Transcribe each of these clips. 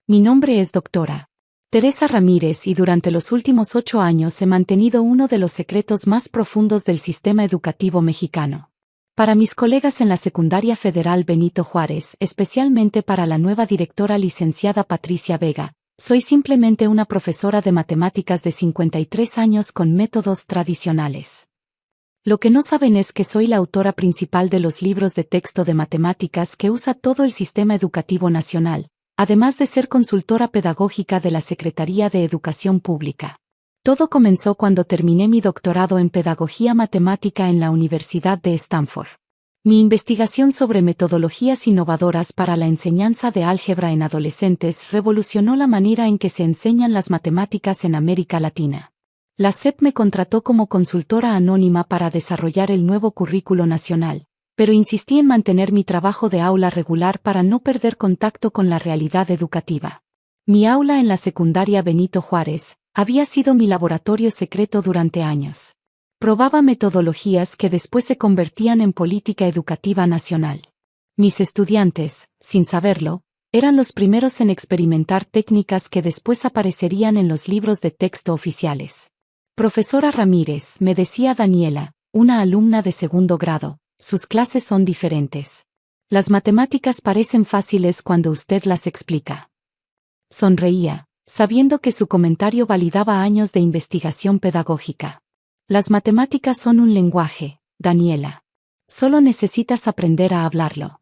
Mi nombre es doctora Teresa Ramírez y durante los últimos 8 años he mantenido uno de los secretos más profundos del sistema educativo mexicano. Para mis colegas en la Secundaria Federal Benito Juárez, especialmente para la nueva directora licenciada Patricia Vega, soy simplemente una profesora de matemáticas de 53 años con métodos tradicionales. Lo que no saben es que soy la autora principal de los libros de texto de matemáticas que usa todo el sistema educativo nacional, además de ser consultora pedagógica de la Secretaría de Educación Pública. Todo comenzó cuando terminé mi doctorado en Pedagogía Matemática en la Universidad de Stanford. Mi investigación sobre metodologías innovadoras para la enseñanza de álgebra en adolescentes revolucionó la manera en que se enseñan las matemáticas en América Latina. La SEP me contrató como consultora anónima para desarrollar el nuevo currículo nacional, pero insistí en mantener mi trabajo de aula regular para no perder contacto con la realidad educativa. Mi aula en la secundaria Benito Juárez había sido mi laboratorio secreto durante años. Probaba metodologías que después se convertían en política educativa nacional. Mis estudiantes, sin saberlo, eran los primeros en experimentar técnicas que después aparecerían en los libros de texto oficiales. Profesora Ramírez, me decía Daniela, una alumna de segundo grado, sus clases son diferentes. Las matemáticas parecen fáciles cuando usted las explica. Sonreía, sabiendo que su comentario validaba años de investigación pedagógica. Las matemáticas son un lenguaje, Daniela. Solo necesitas aprender a hablarlo.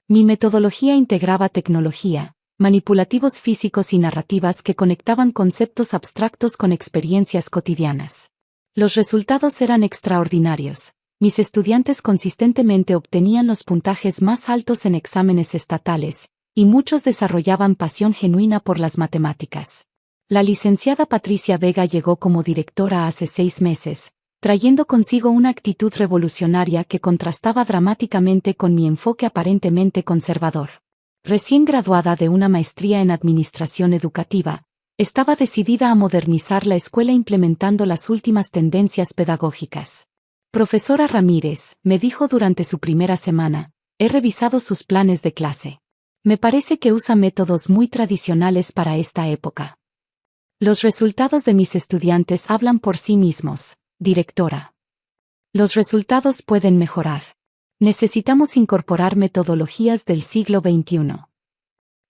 Mi metodología integraba tecnología, manipulativos físicos y narrativas que conectaban conceptos abstractos con experiencias cotidianas. Los resultados eran extraordinarios. Mis estudiantes consistentemente obtenían los puntajes más altos en exámenes estatales, y muchos desarrollaban pasión genuina por las matemáticas. La licenciada Patricia Vega llegó como directora hace 6 meses, trayendo consigo una actitud revolucionaria que contrastaba dramáticamente con mi enfoque aparentemente conservador. Recién graduada de una maestría en Administración Educativa, estaba decidida a modernizar la escuela implementando las últimas tendencias pedagógicas. Profesora Ramírez, me dijo durante su primera semana, he revisado sus planes de clase. Me parece que usa métodos muy tradicionales para esta época. Los resultados de mis estudiantes hablan por sí mismos, directora. Los resultados pueden mejorar. Necesitamos incorporar metodologías del siglo XXI.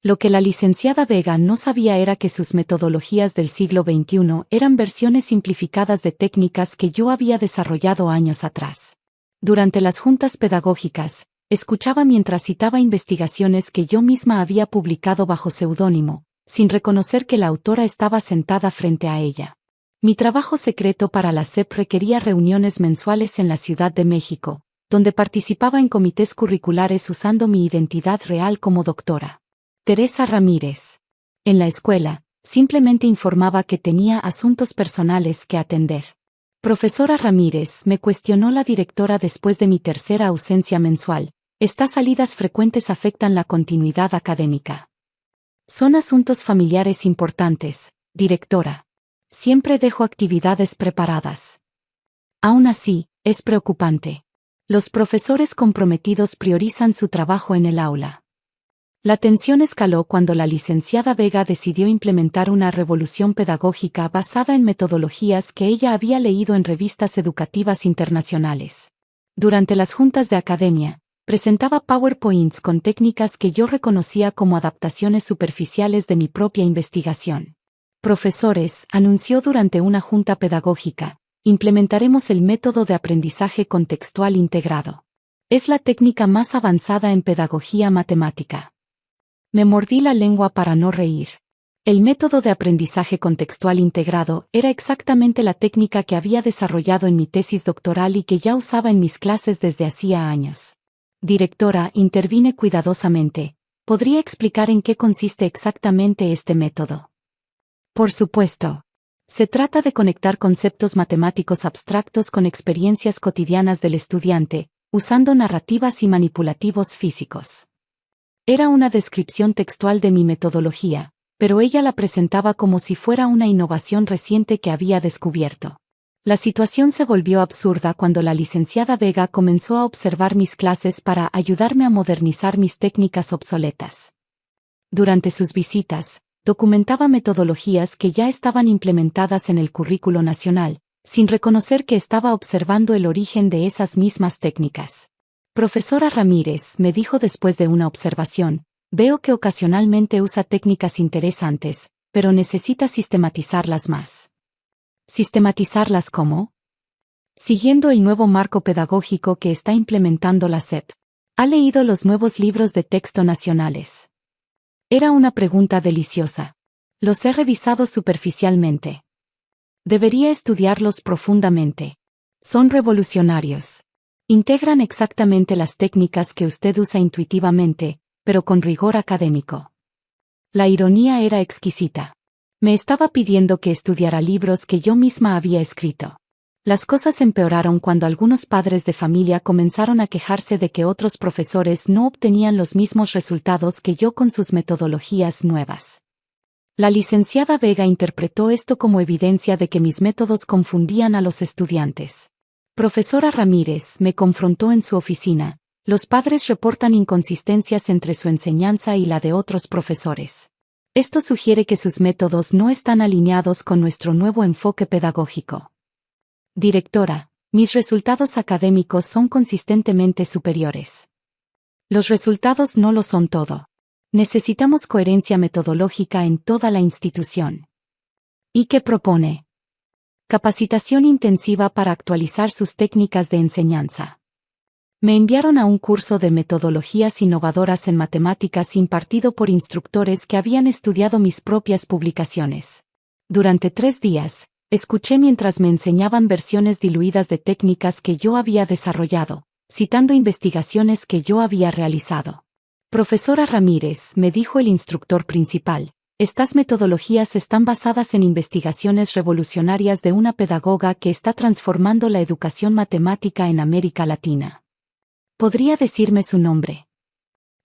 Lo que la licenciada Vega no sabía era que sus metodologías del siglo XXI eran versiones simplificadas de técnicas que yo había desarrollado años atrás. Durante las juntas pedagógicas, escuchaba mientras citaba investigaciones que yo misma había publicado bajo seudónimo, sin reconocer que la autora estaba sentada frente a ella. Mi trabajo secreto para la SEP requería reuniones mensuales en la Ciudad de México, donde participaba en comités curriculares usando mi identidad real como doctora Teresa Ramírez. En la escuela, simplemente informaba que tenía asuntos personales que atender. Profesora Ramírez, me cuestionó la directora después de mi tercera ausencia mensual. Estas salidas frecuentes afectan la continuidad académica. Son asuntos familiares importantes, directora. Siempre dejo actividades preparadas. Aún así, es preocupante. Los profesores comprometidos priorizan su trabajo en el aula. La tensión escaló cuando la licenciada Vega decidió implementar una revolución pedagógica basada en metodologías que ella había leído en revistas educativas internacionales. Durante las juntas de academia, presentaba PowerPoints con técnicas que yo reconocía como adaptaciones superficiales de mi propia investigación. Profesores, anunció durante una junta pedagógica, implementaremos el método de aprendizaje contextual integrado. Es la técnica más avanzada en pedagogía matemática. Me mordí la lengua para no reír. El método de aprendizaje contextual integrado era exactamente la técnica que había desarrollado en mi tesis doctoral y que ya usaba en mis clases desde hacía años. Directora, intervine cuidadosamente. ¿Podría explicar en qué consiste exactamente este método? Por supuesto. Se trata de conectar conceptos matemáticos abstractos con experiencias cotidianas del estudiante, usando narrativas y manipulativos físicos. Era una descripción textual de mi metodología, pero ella la presentaba como si fuera una innovación reciente que había descubierto. La situación se volvió absurda cuando la licenciada Vega comenzó a observar mis clases para ayudarme a modernizar mis técnicas obsoletas. Durante sus visitas, documentaba metodologías que ya estaban implementadas en el currículo nacional, sin reconocer que estaba observando el origen de esas mismas técnicas. Profesora Ramírez, me dijo después de una observación, veo que ocasionalmente usa técnicas interesantes, pero necesita sistematizarlas más. ¿Sistematizarlas cómo? Siguiendo el nuevo marco pedagógico que está implementando la SEP. ¿Ha leído los nuevos libros de texto nacionales? Era una pregunta deliciosa. Los he revisado superficialmente. Debería estudiarlos profundamente. Son revolucionarios. Integran exactamente las técnicas que usted usa intuitivamente, pero con rigor académico. La ironía era exquisita. Me estaba pidiendo que estudiara libros que yo misma había escrito. Las cosas empeoraron cuando algunos padres de familia comenzaron a quejarse de que otros profesores no obtenían los mismos resultados que yo con sus metodologías nuevas. La licenciada Vega interpretó esto como evidencia de que mis métodos confundían a los estudiantes. Profesora Ramírez, me confrontó en su oficina. Los padres reportan inconsistencias entre su enseñanza y la de otros profesores. Esto sugiere que sus métodos no están alineados con nuestro nuevo enfoque pedagógico. Directora, mis resultados académicos son consistentemente superiores. Los resultados no lo son todo. Necesitamos coherencia metodológica en toda la institución. ¿Y qué propone? Capacitación intensiva para actualizar sus técnicas de enseñanza. Me enviaron a un curso de metodologías innovadoras en matemáticas impartido por instructores que habían estudiado mis propias publicaciones. Durante 3 días, escuché mientras me enseñaban versiones diluidas de técnicas que yo había desarrollado, citando investigaciones que yo había realizado. Profesora Ramírez, me dijo el instructor principal, estas metodologías están basadas en investigaciones revolucionarias de una pedagoga que está transformando la educación matemática en América Latina. ¿Podría decirme su nombre?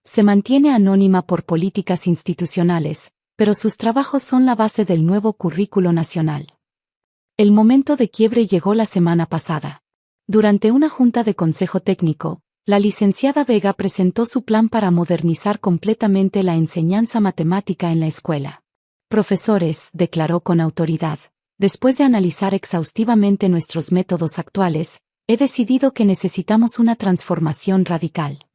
Se mantiene anónima por políticas institucionales, pero sus trabajos son la base del nuevo currículo nacional. El momento de quiebre llegó la semana pasada. Durante una junta de consejo técnico, la licenciada Vega presentó su plan para modernizar completamente la enseñanza matemática en la escuela. Profesores, declaró con autoridad, después de analizar exhaustivamente nuestros métodos actuales, he decidido que necesitamos una transformación radical.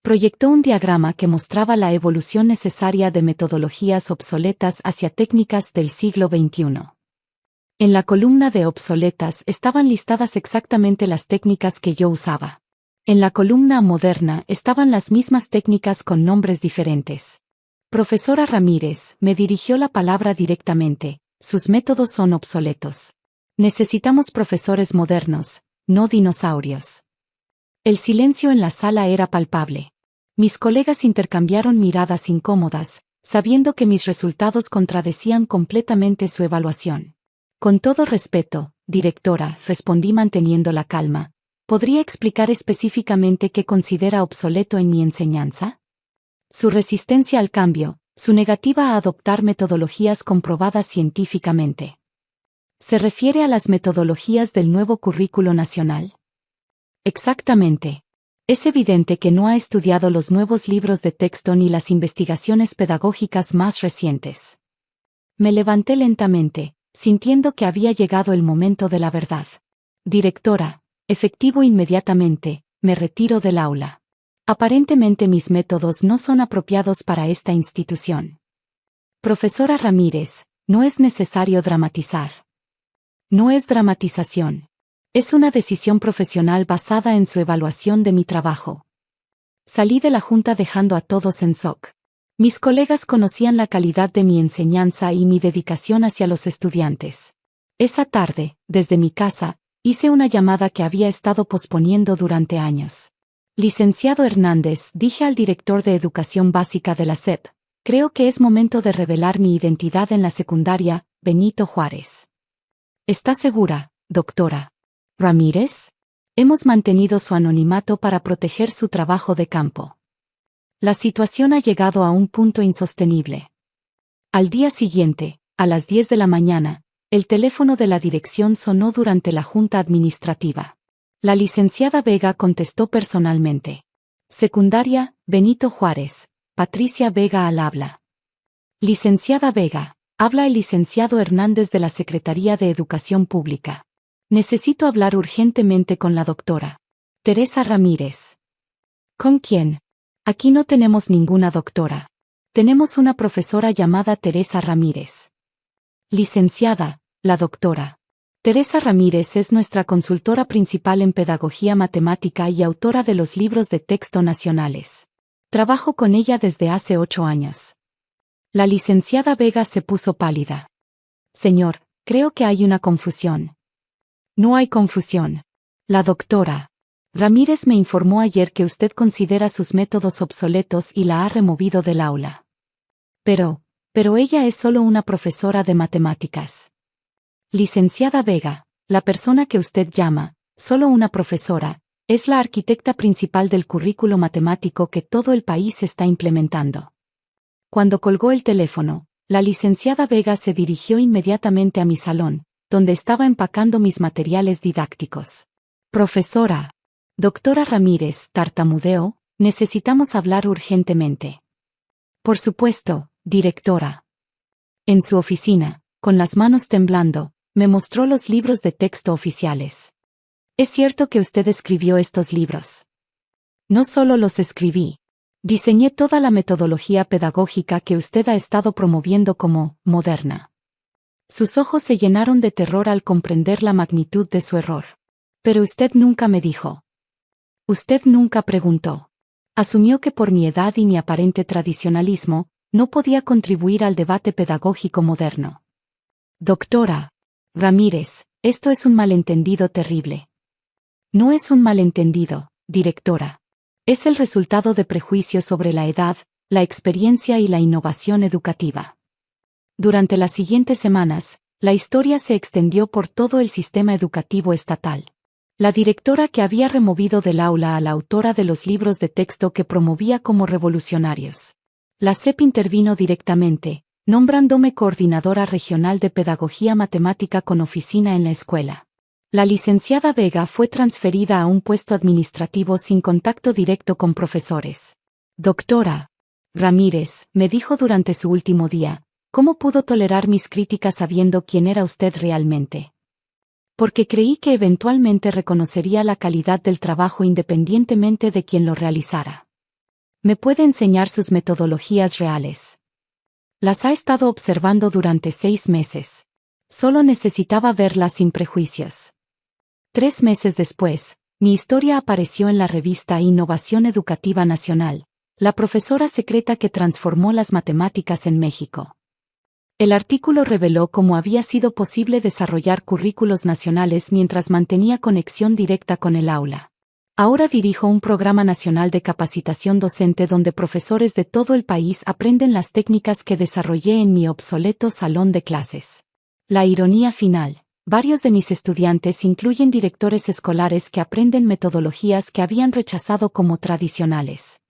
Proyectó un diagrama que mostraba la evolución necesaria de metodologías obsoletas hacia técnicas del siglo XXI. En la columna de obsoletas estaban listadas exactamente las técnicas que yo usaba. En la columna moderna estaban las mismas técnicas con nombres diferentes. Profesora Ramírez, me dirigió la palabra directamente, sus métodos son obsoletos. Necesitamos profesores modernos, no dinosaurios. El silencio en la sala era palpable. Mis colegas intercambiaron miradas incómodas, sabiendo que mis resultados contradecían completamente su evaluación. Con todo respeto, directora, respondí manteniendo la calma, ¿podría explicar específicamente qué considera obsoleto en mi enseñanza? Su resistencia al cambio, su negativa a adoptar metodologías comprobadas científicamente. ¿Se refiere a las metodologías del nuevo currículo nacional? Exactamente. Es evidente que no ha estudiado los nuevos libros de texto ni las investigaciones pedagógicas más recientes. Me levanté lentamente, sintiendo que había llegado el momento de la verdad. Directora, efectivo inmediatamente, me retiro del aula. Aparentemente mis métodos no son apropiados para esta institución. Profesora Ramírez, no es necesario dramatizar. No es dramatización. Es una decisión profesional basada en su evaluación de mi trabajo. Salí de la junta dejando a todos en shock. Mis colegas conocían la calidad de mi enseñanza y mi dedicación hacia los estudiantes. Esa tarde, desde mi casa, hice una llamada que había estado posponiendo durante años. Licenciado Hernández, dije al director de Educación Básica de la SEP, creo que es momento de revelar mi identidad en la secundaria, Benito Juárez. ¿Está segura, doctora Ramírez? Hemos mantenido su anonimato para proteger su trabajo de campo. La situación ha llegado a un punto insostenible. Al día siguiente, a las 10 de la mañana, el teléfono de la dirección sonó durante la junta administrativa. La licenciada Vega contestó personalmente. Secundaria, Benito Juárez, Patricia Vega al habla. Licenciada Vega, habla el licenciado Hernández de la Secretaría de Educación Pública. Necesito hablar urgentemente con la doctora Teresa Ramírez. ¿Con quién? Aquí no tenemos ninguna doctora. Tenemos una profesora llamada Teresa Ramírez. Licenciada, la doctora Teresa Ramírez es nuestra consultora principal en pedagogía matemática y autora de los libros de texto nacionales. Trabajo con ella desde hace 8 años. La licenciada Vega se puso pálida. Señor, creo que hay una confusión. No hay confusión. La doctora Ramírez me informó ayer que usted considera sus métodos obsoletos y la ha removido del aula. Pero ella es solo una profesora de matemáticas. Licenciada Vega, la persona que usted llama, solo una profesora, es la arquitecta principal del currículo matemático que todo el país está implementando. Cuando colgó el teléfono, la licenciada Vega se dirigió inmediatamente a mi salón, donde estaba empacando mis materiales didácticos. Profesora. Doctora Ramírez, tartamudeó, necesitamos hablar urgentemente. Por supuesto, directora. En su oficina, con las manos temblando, me mostró los libros de texto oficiales. ¿Es cierto que usted escribió estos libros? No solo los escribí. Diseñé toda la metodología pedagógica que usted ha estado promoviendo como moderna. Sus ojos se llenaron de terror al comprender la magnitud de su error. Pero usted nunca me dijo. Usted nunca preguntó. Asumió que por mi edad y mi aparente tradicionalismo, no podía contribuir al debate pedagógico moderno. Doctora Ramírez, esto es un malentendido terrible. No es un malentendido, directora. Es el resultado de prejuicios sobre la edad, la experiencia y la innovación educativa. Durante las siguientes semanas, la historia se extendió por todo el sistema educativo estatal. La directora que había removido del aula a la autora de los libros de texto que promovía como revolucionarios. La SEP intervino directamente, nombrándome coordinadora regional de pedagogía matemática con oficina en la escuela. La licenciada Vega fue transferida a un puesto administrativo sin contacto directo con profesores. Doctora Ramírez, me dijo durante su último día, ¿cómo pudo tolerar mis críticas sabiendo quién era usted realmente? Porque creí que eventualmente reconocería la calidad del trabajo independientemente de quien lo realizara. ¿Me puede enseñar sus metodologías reales? Las ha estado observando durante 6 meses. Solo necesitaba verlas sin prejuicios. 3 meses después, mi historia apareció en la revista Innovación Educativa Nacional, la profesora secreta que transformó las matemáticas en México. El artículo reveló cómo había sido posible desarrollar currículos nacionales mientras mantenía conexión directa con el aula. Ahora dirijo un programa nacional de capacitación docente donde profesores de todo el país aprenden las técnicas que desarrollé en mi obsoleto salón de clases. La ironía final. Varios de mis estudiantes incluyen directores escolares que aprenden metodologías que habían rechazado como tradicionales.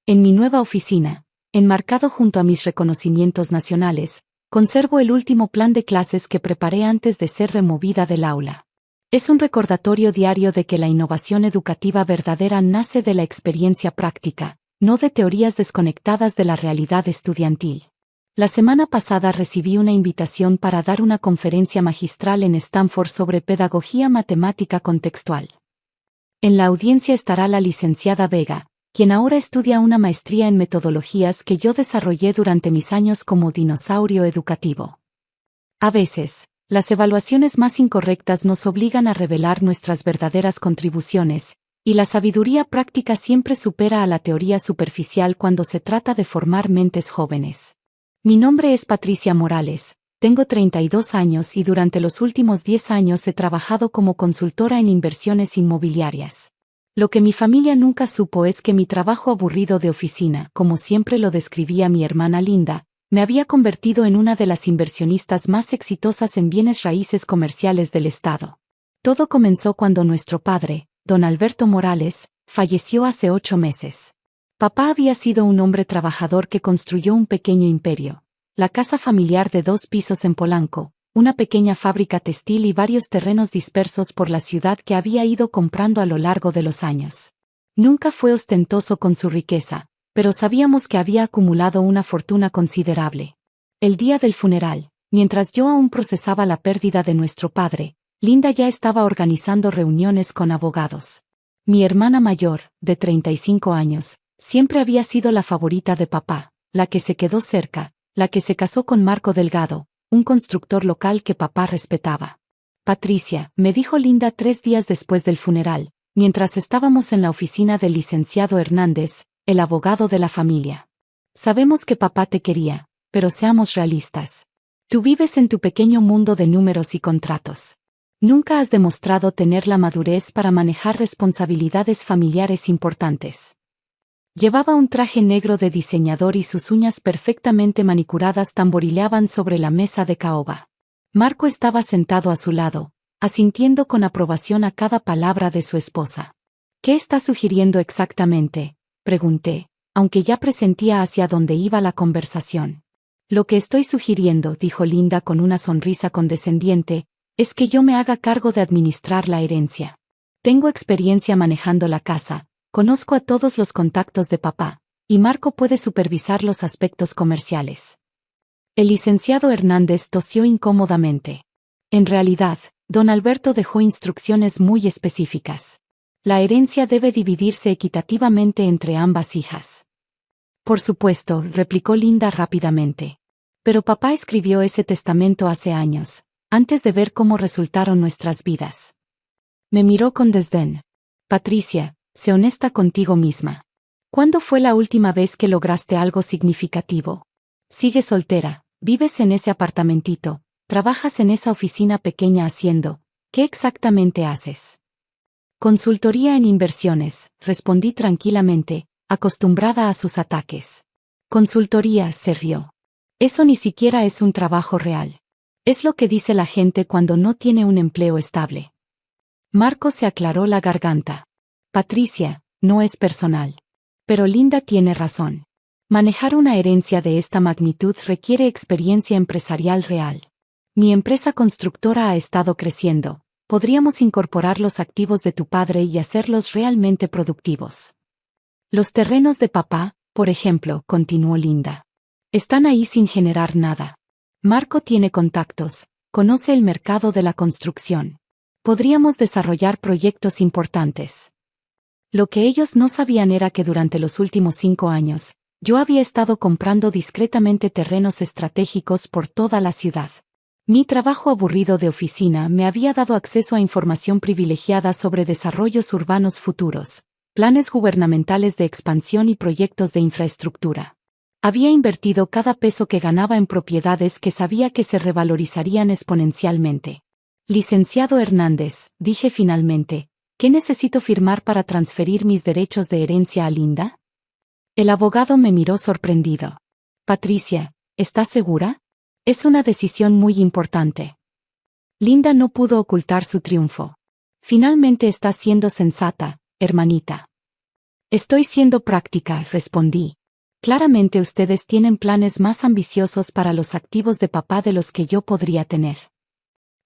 En mi nueva oficina, enmarcado junto a mis reconocimientos nacionales, conservo el último plan de clases que preparé antes de ser removida del aula. Es un recordatorio diario de que la innovación educativa verdadera nace de la experiencia práctica, no de teorías desconectadas de la realidad estudiantil. La semana pasada recibí una invitación para dar una conferencia magistral en Stanford sobre pedagogía matemática contextual. En la audiencia estará la licenciada Vega, quien ahora estudia una maestría en metodologías que yo desarrollé durante mis años como dinosaurio educativo. A veces, las evaluaciones más incorrectas nos obligan a revelar nuestras verdaderas contribuciones, y la sabiduría práctica siempre supera a la teoría superficial cuando se trata de formar mentes jóvenes. Mi nombre es Patricia Morales, tengo 32 años y durante los últimos 10 años he trabajado como consultora en inversiones inmobiliarias. Lo que mi familia nunca supo es que mi trabajo aburrido de oficina, como siempre lo describía mi hermana Linda, me había convertido en una de las inversionistas más exitosas en bienes raíces comerciales del estado. Todo comenzó cuando nuestro padre, don Alberto Morales, falleció hace 8 meses. Papá había sido un hombre trabajador que construyó un pequeño imperio, la casa familiar de 2 pisos en Polanco, una pequeña fábrica textil y varios terrenos dispersos por la ciudad que había ido comprando a lo largo de los años. Nunca fue ostentoso con su riqueza, pero sabíamos que había acumulado una fortuna considerable. El día del funeral, mientras yo aún procesaba la pérdida de nuestro padre, Linda ya estaba organizando reuniones con abogados. Mi hermana mayor, de 35 años, siempre había sido la favorita de papá, la que se quedó cerca, la que se casó con Marco Delgado, un constructor local que papá respetaba. Patricia, me dijo Linda 3 días después del funeral, mientras estábamos en la oficina del licenciado Hernández, el abogado de la familia. Sabemos que papá te quería, pero seamos realistas. Tú vives en tu pequeño mundo de números y contratos. Nunca has demostrado tener la madurez para manejar responsabilidades familiares importantes. Llevaba un traje negro de diseñador y sus uñas perfectamente manicuradas tamborileaban sobre la mesa de caoba. Marco estaba sentado a su lado, asintiendo con aprobación a cada palabra de su esposa. ¿Qué está sugiriendo exactamente?, pregunté, aunque ya presentía hacia dónde iba la conversación. Lo que estoy sugiriendo, dijo Linda con una sonrisa condescendiente, es que yo me haga cargo de administrar la herencia. Tengo experiencia manejando la casa, conozco a todos los contactos de papá, y Marco puede supervisar los aspectos comerciales. El licenciado Hernández tosió incómodamente. En realidad, don Alberto dejó instrucciones muy específicas. La herencia debe dividirse equitativamente entre ambas hijas. Por supuesto, replicó Linda rápidamente. Pero papá escribió ese testamento hace años, antes de ver cómo resultaron nuestras vidas. Me miró con desdén. Patricia, sé honesta contigo misma. ¿Cuándo fue la última vez que lograste algo significativo? Sigues soltera, vives en ese apartamentito, trabajas en esa oficina pequeña haciendo, ¿qué exactamente haces? Consultoría en inversiones, respondí tranquilamente, acostumbrada a sus ataques. Consultoría, se rió. Eso ni siquiera es un trabajo real. Es lo que dice la gente cuando no tiene un empleo estable. Marco se aclaró la garganta. Patricia, no es personal. Pero Linda tiene razón. Manejar una herencia de esta magnitud requiere experiencia empresarial real. Mi empresa constructora ha estado creciendo. Podríamos incorporar los activos de tu padre y hacerlos realmente productivos. Los terrenos de papá, por ejemplo, continuó Linda. Están ahí sin generar nada. Marco tiene contactos, conoce el mercado de la construcción. Podríamos desarrollar proyectos importantes. Lo que ellos no sabían era que durante los últimos 5 años, yo había estado comprando discretamente terrenos estratégicos por toda la ciudad. Mi trabajo aburrido de oficina me había dado acceso a información privilegiada sobre desarrollos urbanos futuros, planes gubernamentales de expansión y proyectos de infraestructura. Había invertido cada peso que ganaba en propiedades que sabía que se revalorizarían exponencialmente. Licenciado Hernández, dije finalmente, ¿qué necesito firmar para transferir mis derechos de herencia a Linda? El abogado me miró sorprendido. Patricia, ¿estás segura? Es una decisión muy importante. Linda no pudo ocultar su triunfo. Finalmente estás siendo sensata, hermanita. Estoy siendo práctica, respondí. Claramente ustedes tienen planes más ambiciosos para los activos de papá de los que yo podría tener.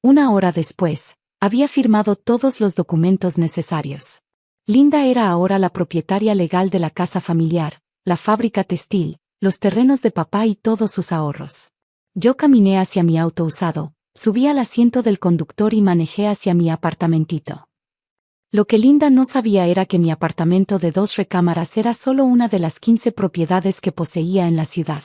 1 hora después, había firmado todos los documentos necesarios. Linda era ahora la propietaria legal de la casa familiar, la fábrica textil, los terrenos de papá y todos sus ahorros. Yo caminé hacia mi auto usado, subí al asiento del conductor y manejé hacia mi apartamentito. Lo que Linda no sabía era que mi apartamento de 2 recámaras era solo una de las 15 propiedades que poseía en la ciudad.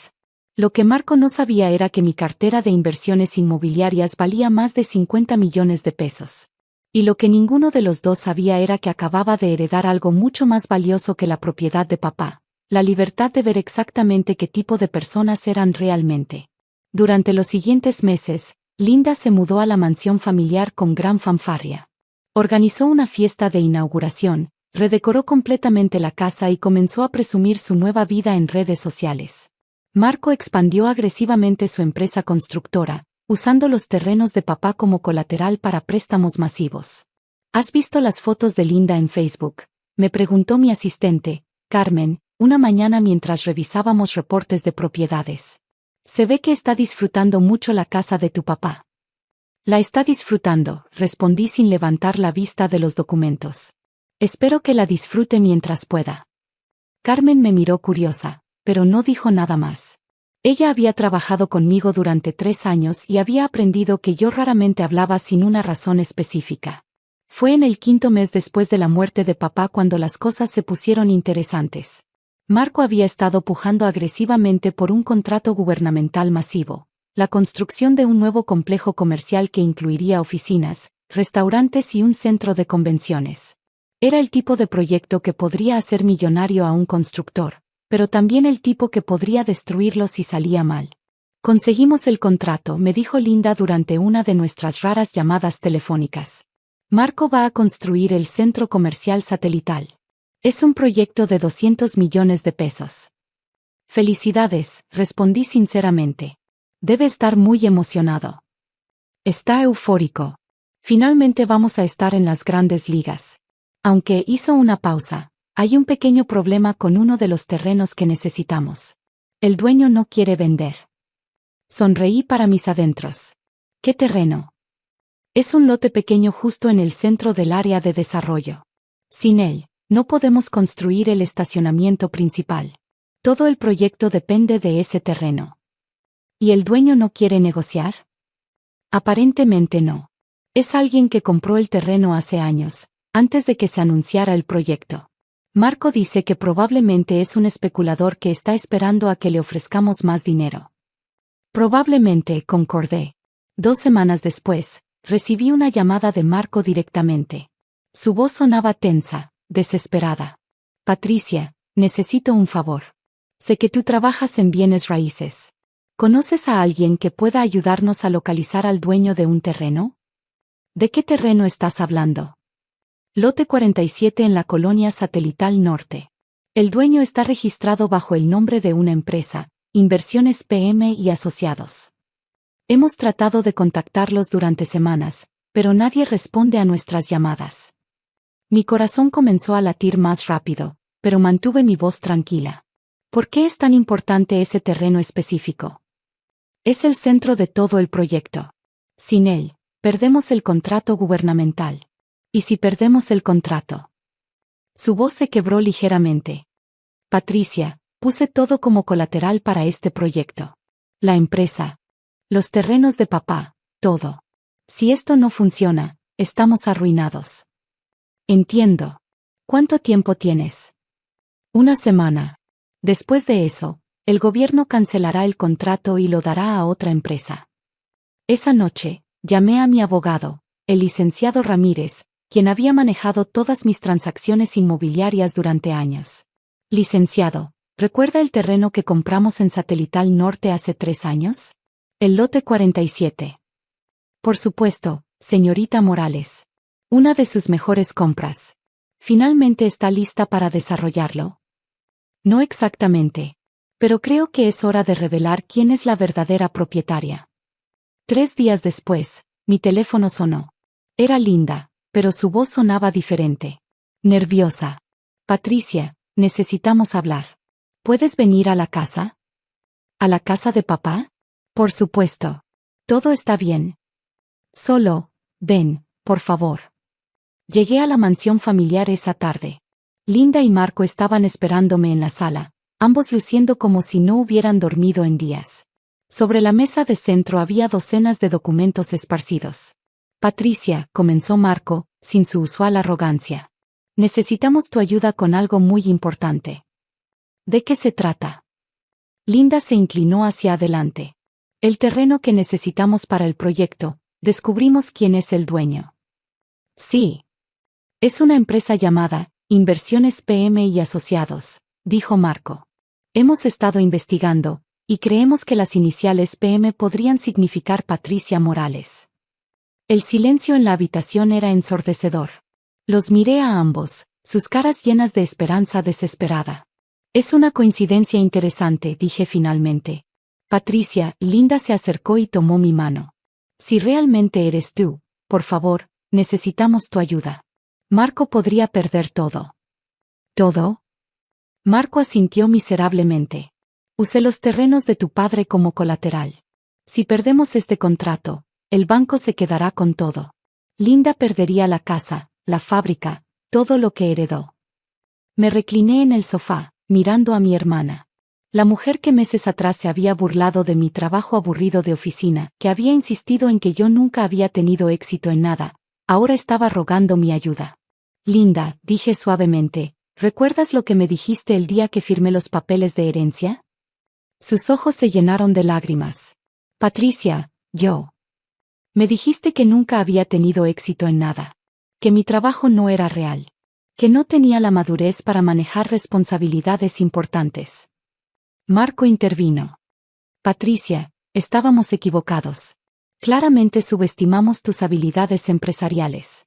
Lo que Marco no sabía era que mi cartera de inversiones inmobiliarias valía más de 50 millones de pesos. Y lo que ninguno de los dos sabía era que acababa de heredar algo mucho más valioso que la propiedad de papá, la libertad de ver exactamente qué tipo de personas eran realmente. Durante los siguientes meses, Linda se mudó a la mansión familiar con gran fanfarria. Organizó una fiesta de inauguración, redecoró completamente la casa y comenzó a presumir su nueva vida en redes sociales. Marco expandió agresivamente su empresa constructora, usando los terrenos de papá como colateral para préstamos masivos. ¿Has visto las fotos de Linda en Facebook?, me preguntó mi asistente, Carmen, una mañana mientras revisábamos reportes de propiedades. Se ve que está disfrutando mucho la casa de tu papá. La está disfrutando, respondí sin levantar la vista de los documentos. Espero que la disfrute mientras pueda. Carmen me miró curiosa, pero no dijo nada más. Ella había trabajado conmigo durante 3 años y había aprendido que yo raramente hablaba sin una razón específica. Fue en el 5.º mes después de la muerte de papá cuando las cosas se pusieron interesantes. Marco había estado pujando agresivamente por un contrato gubernamental masivo, la construcción de un nuevo complejo comercial que incluiría oficinas, restaurantes y un centro de convenciones. Era el tipo de proyecto que podría hacer millonario a un constructor, pero también el tipo que podría destruirlo si salía mal. Conseguimos el contrato, me dijo Linda durante una de nuestras raras llamadas telefónicas. Marco va a construir el centro comercial satelital. Es un proyecto de 200 millones de pesos. Felicidades, respondí sinceramente. Debe estar muy emocionado. Está eufórico. Finalmente vamos a estar en las grandes ligas. Aunque hizo una pausa, hay un pequeño problema con uno de los terrenos que necesitamos. El dueño no quiere vender. Sonreí para mis adentros. ¿Qué terreno? Es un lote pequeño justo en el centro del área de desarrollo. Sin él, no podemos construir el estacionamiento principal. Todo el proyecto depende de ese terreno. ¿Y el dueño no quiere negociar? Aparentemente no. Es alguien que compró el terreno hace años, antes de que se anunciara el proyecto. Marco dice que probablemente es un especulador que está esperando a que le ofrezcamos más dinero. Probablemente, concordé. 2 semanas después, recibí una llamada de Marco directamente. Su voz sonaba tensa, desesperada. Patricia, necesito un favor. Sé que tú trabajas en bienes raíces. ¿Conoces a alguien que pueda ayudarnos a localizar al dueño de un terreno? ¿De qué terreno estás hablando? Lote 47 en la colonia Satelital Norte. El dueño está registrado bajo el nombre de una empresa, Inversiones PM y Asociados. Hemos tratado de contactarlos durante semanas, pero nadie responde a nuestras llamadas. Mi corazón comenzó a latir más rápido, pero mantuve mi voz tranquila. ¿Por qué es tan importante ese terreno específico? Es el centro de todo el proyecto. Sin él, perdemos el contrato gubernamental. ¿Y si perdemos el contrato? Su voz se quebró ligeramente. Patricia, puse todo como colateral para este proyecto. La empresa. Los terrenos de papá, todo. Si esto no funciona, estamos arruinados. Entiendo. ¿Cuánto tiempo tienes? 1 semana. Después de eso, el gobierno cancelará el contrato y lo dará a otra empresa. Esa noche, llamé a mi abogado, el licenciado Ramírez, quien había manejado todas mis transacciones inmobiliarias durante años. Licenciado, ¿recuerda el terreno que compramos en Satelital Norte hace 3 años? El lote 47. Por supuesto, señorita Morales. Una de sus mejores compras. ¿Finalmente está lista para desarrollarlo? No exactamente. Pero creo que es hora de revelar quién es la verdadera propietaria. 3 días después, mi teléfono sonó. Era Linda, pero su voz sonaba diferente. Nerviosa. Patricia, necesitamos hablar. ¿Puedes venir a la casa? ¿A la casa de papá? Por supuesto. Todo está bien. Solo, ven, por favor. Llegué a la mansión familiar esa tarde. Linda y Marco estaban esperándome en la sala, ambos luciendo como si no hubieran dormido en días. Sobre la mesa de centro había docenas de documentos esparcidos. Patricia, comenzó Marco, sin su usual arrogancia. Necesitamos tu ayuda con algo muy importante. ¿De qué se trata? Linda se inclinó hacia adelante. El terreno que necesitamos para el proyecto, descubrimos quién es el dueño. Sí. Es una empresa llamada Inversiones PM y Asociados, dijo Marco. Hemos estado investigando, y creemos que las iniciales PM podrían significar Patricia Morales. El silencio en la habitación era ensordecedor. Los miré a ambos, sus caras llenas de esperanza desesperada. Es una coincidencia interesante, dije finalmente. Patricia, Linda se acercó y tomó mi mano. Si realmente eres tú, por favor, necesitamos tu ayuda. Marco podría perder todo. ¿Todo? Marco asintió miserablemente. Usé los terrenos de tu padre como colateral. Si perdemos este contrato, el banco se quedará con todo. Linda perdería la casa, la fábrica, todo lo que heredó. Me recliné en el sofá, mirando a mi hermana. La mujer que meses atrás se había burlado de mi trabajo aburrido de oficina, que había insistido en que yo nunca había tenido éxito en nada, ahora estaba rogando mi ayuda. Linda, dije suavemente, ¿recuerdas lo que me dijiste el día que firmé los papeles de herencia? Sus ojos se llenaron de lágrimas. Patricia, yo. Me dijiste que nunca había tenido éxito en nada. Que mi trabajo no era real. Que no tenía la madurez para manejar responsabilidades importantes. Marco intervino. Patricia, estábamos equivocados. Claramente subestimamos tus habilidades empresariales.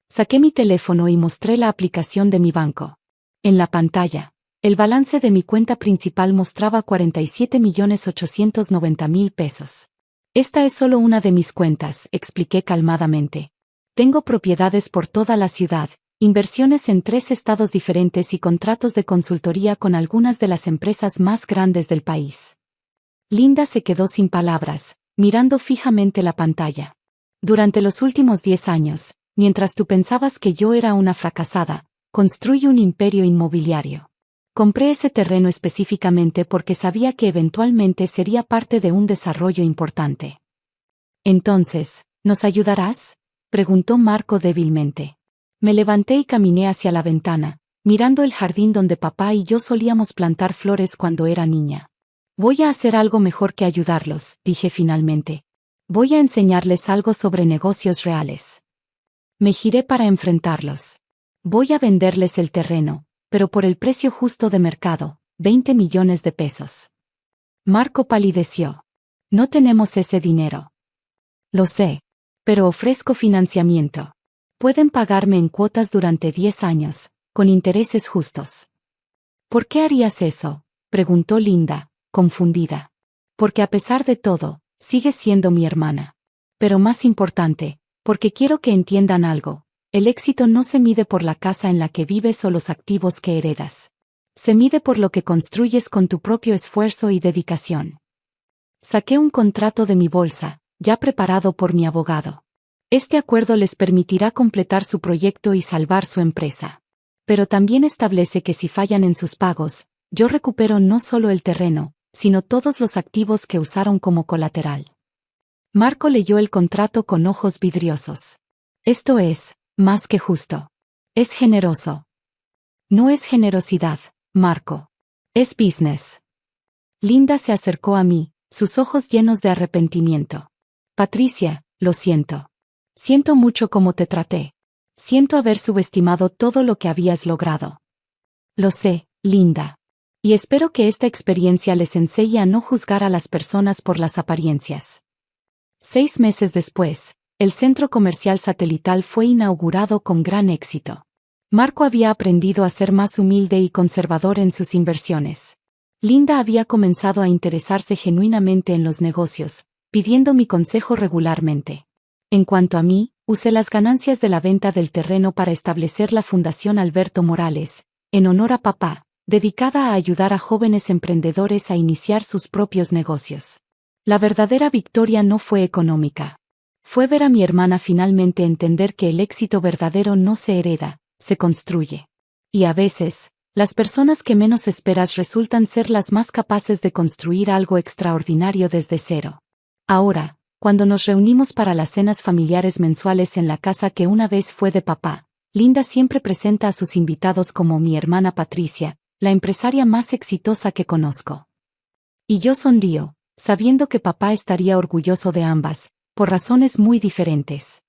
Saqué mi teléfono y mostré la aplicación de mi banco. En la pantalla, el balance de mi cuenta principal mostraba 47.890.000 pesos. Esta es solo una de mis cuentas, expliqué calmadamente. Tengo propiedades por toda la ciudad, inversiones en 3 estados diferentes y contratos de consultoría con algunas de las empresas más grandes del país. Linda se quedó sin palabras, mirando fijamente la pantalla. Durante los últimos 10 años, mientras tú pensabas que yo era una fracasada, construí un imperio inmobiliario. Compré ese terreno específicamente porque sabía que eventualmente sería parte de un desarrollo importante. Entonces, ¿nos ayudarás?, preguntó Marco débilmente. Me levanté y caminé hacia la ventana, mirando el jardín donde papá y yo solíamos plantar flores cuando era niña. Voy a hacer algo mejor que ayudarlos, dije finalmente. Voy a enseñarles algo sobre negocios reales. Me giré para enfrentarlos. Voy a venderles el terreno, pero por el precio justo de mercado, 20 millones de pesos. Marco palideció. No tenemos ese dinero. Lo sé, pero ofrezco financiamiento. Pueden pagarme en cuotas durante 10 años, con intereses justos. ¿Por qué harías eso?, preguntó Linda, confundida. Porque a pesar de todo, sigues siendo mi hermana. Pero más importante, porque quiero que entiendan algo. El éxito no se mide por la casa en la que vives o los activos que heredas. Se mide por lo que construyes con tu propio esfuerzo y dedicación. Saqué un contrato de mi bolsa, ya preparado por mi abogado. Este acuerdo les permitirá completar su proyecto y salvar su empresa. Pero también establece que si fallan en sus pagos, yo recupero no solo el terreno, sino todos los activos que usaron como colateral. Marco leyó el contrato con ojos vidriosos. Esto es más que justo. Es generoso. No es generosidad, Marco. Es business. Linda se acercó a mí, sus ojos llenos de arrepentimiento. Patricia, lo siento. Siento mucho cómo te traté. Siento haber subestimado todo lo que habías logrado. Lo sé, Linda. Y espero que esta experiencia les enseñe a no juzgar a las personas por las apariencias. 6 meses después, el centro comercial satelital fue inaugurado con gran éxito. Marco había aprendido a ser más humilde y conservador en sus inversiones. Linda había comenzado a interesarse genuinamente en los negocios, pidiendo mi consejo regularmente. En cuanto a mí, usé las ganancias de la venta del terreno para establecer la Fundación Alberto Morales, en honor a papá, dedicada a ayudar a jóvenes emprendedores a iniciar sus propios negocios. La verdadera victoria no fue económica. Fue ver a mi hermana finalmente entender que el éxito verdadero no se hereda, se construye. Y a veces, las personas que menos esperas resultan ser las más capaces de construir algo extraordinario desde cero. Ahora, cuando nos reunimos para las cenas familiares mensuales en la casa que una vez fue de papá, Linda siempre presenta a sus invitados como mi hermana Patricia, la empresaria más exitosa que conozco. Y yo sonrío, sabiendo que papá estaría orgulloso de ambas, por razones muy diferentes.